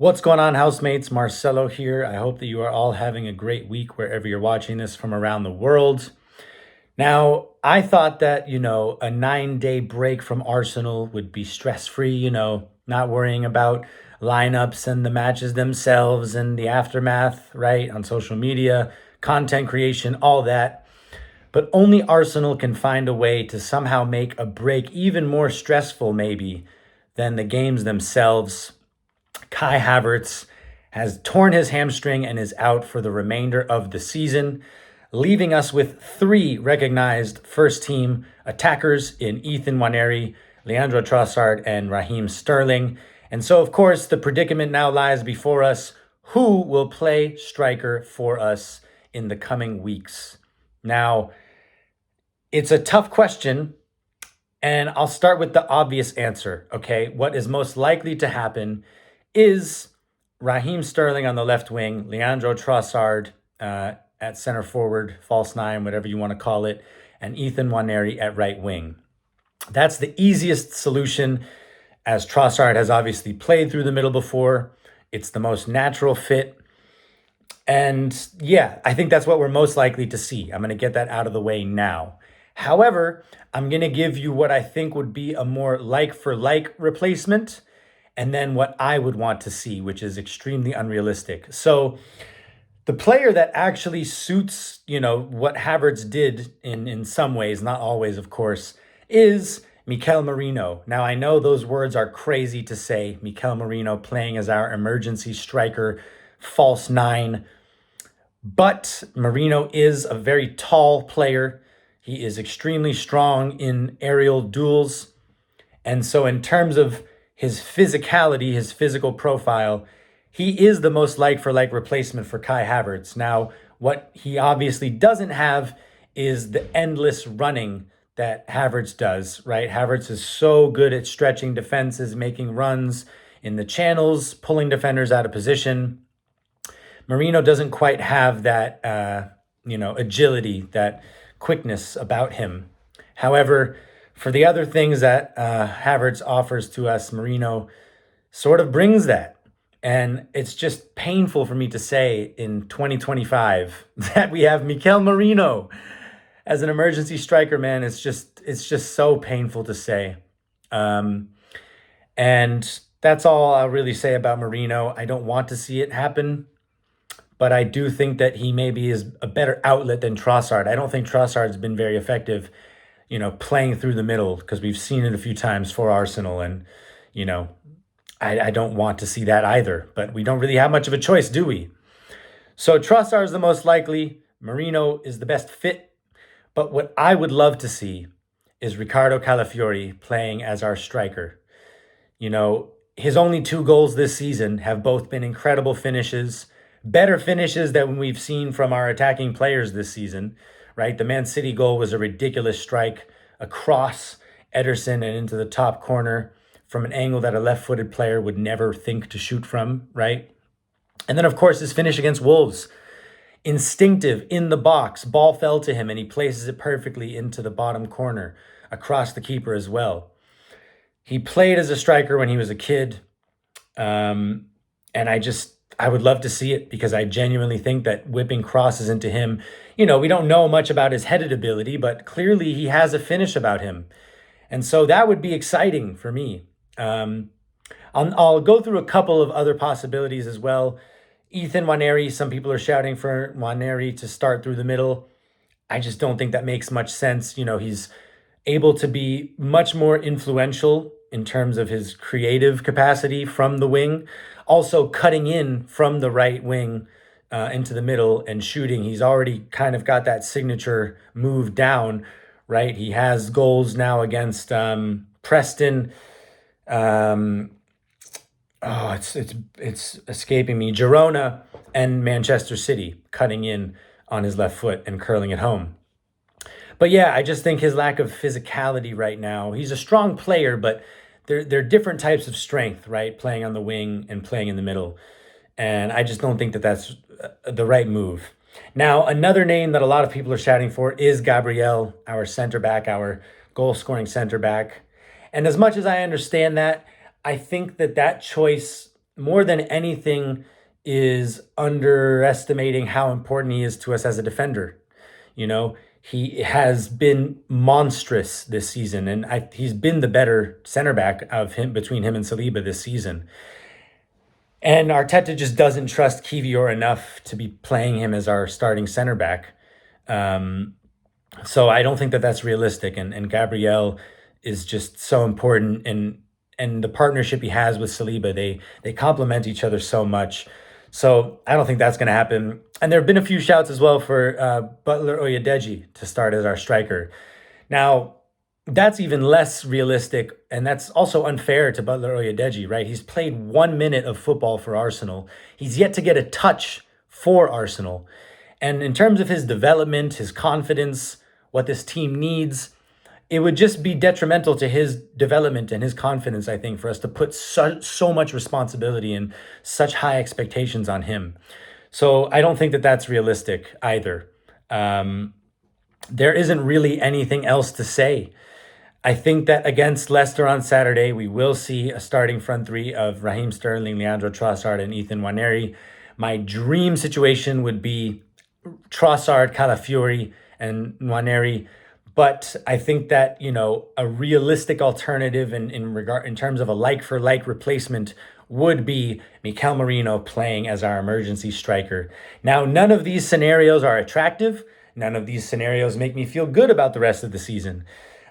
What's going on, housemates? Marcelo here. I hope that you are all having a great week wherever you're watching this from around the world. Now, I thought that, a 9-day break from Arsenal would be stress free, not worrying about lineups and the matches themselves and the aftermath, right, on social media, content creation, all that. But only Arsenal can find a way to somehow make a break even more stressful, maybe, than the games themselves. Kai Havertz has torn his hamstring and is out for the remainder of the season, leaving us with three recognized first team attackers in Ethan Nwaneri, Leandro Trossard, and Raheem Sterling. And so, of course, the predicament now lies before us. Who will play striker for us in the coming weeks? Now, it's a tough question, and I'll start with the obvious answer, okay? What is most likely to happen is Raheem Sterling on the left wing, Leandro Trossard at center forward, false nine, whatever you want to call it, and Ethan Nwaneri at right wing. That's the easiest solution, as Trossard has obviously played through the middle before. It's the most natural fit. And yeah, I think that's what we're most likely to see. I'm going to get that out of the way now. However, I'm going to give you what I think would be a more like-for-like replacement, and then what I would want to see, which is extremely unrealistic. So the player that actually suits, what Havertz did in some ways, not always, of course, is Mikel Merino. Now, I know those words are crazy to say, Mikel Merino playing as our emergency striker, false nine. But Merino is a very tall player. He is extremely strong in aerial duels. And so in terms of his physicality, his physical profile, he is the most like-for-like replacement for Kai Havertz. Now, what he obviously doesn't have is the endless running that Havertz does, right? Havertz is so good at stretching defenses, making runs in the channels, pulling defenders out of position. Merino doesn't quite have that, agility, that quickness about him. However, for the other things that Havertz offers to us, Merino sort of brings that. And it's just painful for me to say in 2025 that we have Mikel Merino as an emergency striker, man. It's just so painful to say. And that's all I'll really say about Merino. I don't want to see it happen, but I do think that he maybe is a better outlet than Trossard. I don't think Trossard's been very effective, playing through the middle, because we've seen it a few times for Arsenal. And, I don't want to see that either. But we don't really have much of a choice, do we? So Trossard is the most likely. Merino is the best fit. But what I would love to see is Ricardo Calafiori playing as our striker. His only 2 goals this season have both been incredible finishes, better finishes than we've seen from our attacking players this season, right? The Man City goal was a ridiculous strike across Ederson and into the top corner from an angle that a left-footed player would never think to shoot from, right? And then, of course, his finish against Wolves. Instinctive, in the box, ball fell to him, and he places it perfectly into the bottom corner, across the keeper as well. He played as a striker when he was a kid, and I would love to see it, because I genuinely think that whipping crosses into him, we don't know much about his headed ability, but clearly he has a finish about him. And so that would be exciting for me. I'll go through a couple of other possibilities as well. Ethan Nwaneri, some people are shouting for Nwaneri to start through the middle. I just don't think that makes much sense. He's able to be much more influential in terms of his creative capacity from the wing. Also cutting in from the right wing into the middle and shooting. He's already kind of got that signature move down, right? He has goals now against Preston. It's escaping me. Girona and Manchester City, cutting in on his left foot and curling it home. But yeah, I just think his lack of physicality right now. He's a strong player, but they're different types of strength, right? Playing on the wing and playing in the middle. And I just don't think that that's the right move. Now, another name that a lot of people are shouting for is Gabriel, our center back, our goal-scoring center back. And as much as I understand that, I think that choice more than anything is underestimating how important he is to us as a defender. You know, he has been monstrous this season, and he's been the better center back of him between him and Saliba this season. And Arteta just doesn't trust Kivior enough to be playing him as our starting center back. Um, so I don't think that that's realistic. And Gabriel is just so important, and the partnership he has with Saliba, they complement each other so much. So I don't think that's going to happen. And there have been a few shouts as well for Butler Oyedeji to start as our striker. Now, that's even less realistic, and that's also unfair to Butler Oyedeji, right? He's played 1 minute of football for Arsenal. He's yet to get a touch for Arsenal. And in terms of his development, his confidence, what this team needs, it would just be detrimental to his development and his confidence, I think, for us to put so much responsibility and such high expectations on him. So I don't think that that's realistic either. There isn't really anything else to say. I think that against Leicester on Saturday, we will see a starting front three of Raheem Sterling, Leandro Trossard, and Ethan Nwaneri. My dream situation would be Trossard, Calafiori, and Nwaneri. But I think that, a realistic alternative in terms of a like for like replacement would be Mikel Merino playing as our emergency striker. Now, none of these scenarios are attractive. None of these scenarios make me feel good about the rest of the season.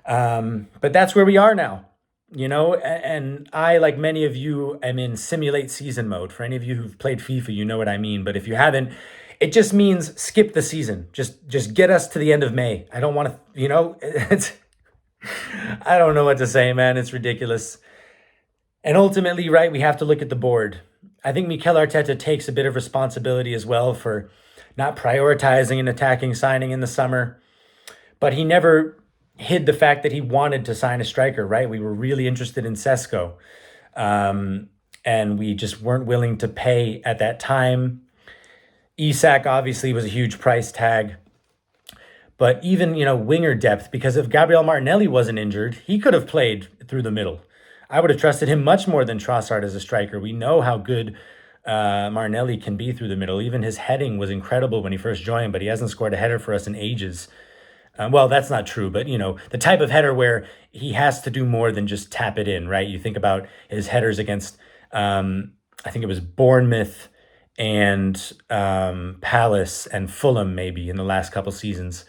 But that's where we are now, and I, like many of you, am in simulate season mode. For any of you who've played FIFA, you know what I mean. But if you haven't, it just means skip the season. Just get us to the end of May. I don't want to, it's, I don't know what to say, man. It's ridiculous. And ultimately, right, we have to look at the board. I think Mikel Arteta takes a bit of responsibility as well for not prioritizing an attacking signing in the summer, but he never hid the fact that he wanted to sign a striker, right? We were really interested in Sesko, and we just weren't willing to pay at that time. Isak obviously was a huge price tag, but even, winger depth, because if Gabriel Martinelli wasn't injured, he could have played through the middle. I would have trusted him much more than Trossard as a striker. We know how good Martinelli can be through the middle. Even his heading was incredible when he first joined, but he hasn't scored a header for us in ages. Well, that's not true, but, the type of header where he has to do more than just tap it in, right? You think about his headers against, I think it was Bournemouth and Palace and Fulham maybe in the last couple seasons.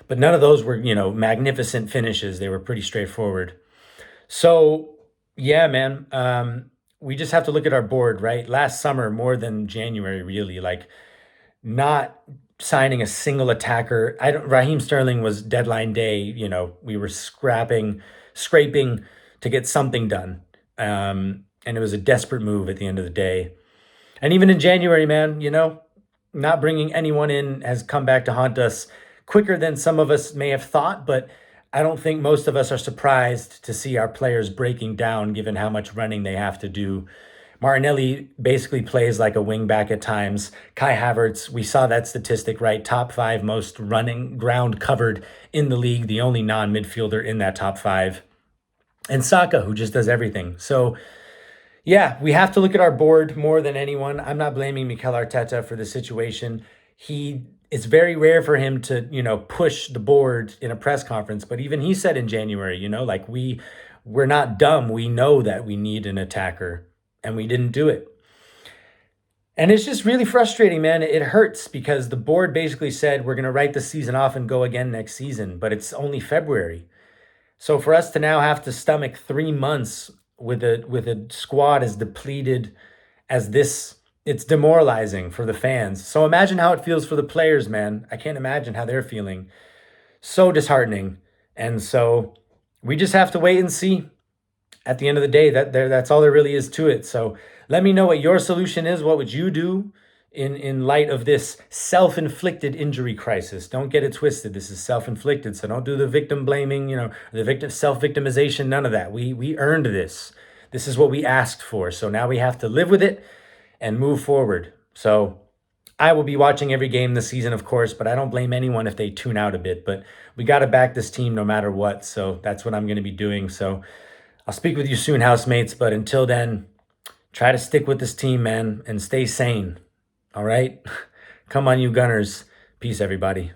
But none of those were, magnificent finishes. They were pretty straightforward. So, yeah, man, we just have to look at our board, right? Last summer, more than January, really, like not signing a single attacker. Raheem Sterling was deadline day. We were scraping to get something done. And it was a desperate move at the end of the day. And even in January, man, not bringing anyone in has come back to haunt us quicker than some of us may have thought. But I don't think most of us are surprised to see our players breaking down given how much running they have to do. Martinelli basically plays like a wing back at times. Kai Havertz, we saw that statistic, right? Top 5 most running ground covered in the league, the only non-midfielder in that top 5. And Saka, who just does everything. So, yeah, we have to look at our board more than anyone. I'm not blaming Mikel Arteta for the situation. It's very rare for him to, push the board in a press conference. But even he said in January, like we're not dumb. We know that we need an attacker. And we didn't do it. And it's just really frustrating, man. It hurts because the board basically said we're going to write the season off and go again next season, but it's only February. So for us to now have to stomach 3 months with a squad as depleted as this, it's demoralizing for the fans. So imagine how it feels for the players, man. I can't imagine how they're feeling. So disheartening. And so we just have to wait and see. At the end of the day, that's all there really is to it. So let me know what your solution is. What would you do in light of this self-inflicted injury crisis? Don't get it twisted. This is self-inflicted. So don't do the victim blaming, the victim self-victimization, none of that. We earned this. This is what we asked for. So now we have to live with it and move forward. So I will be watching every game this season, of course, but I don't blame anyone if they tune out a bit. But we got to back this team no matter what. So that's what I'm going to be doing. So I'll speak with you soon, housemates, but until then, try to stick with this team, man, and stay sane. All right? Come on, you Gunners. Peace, everybody.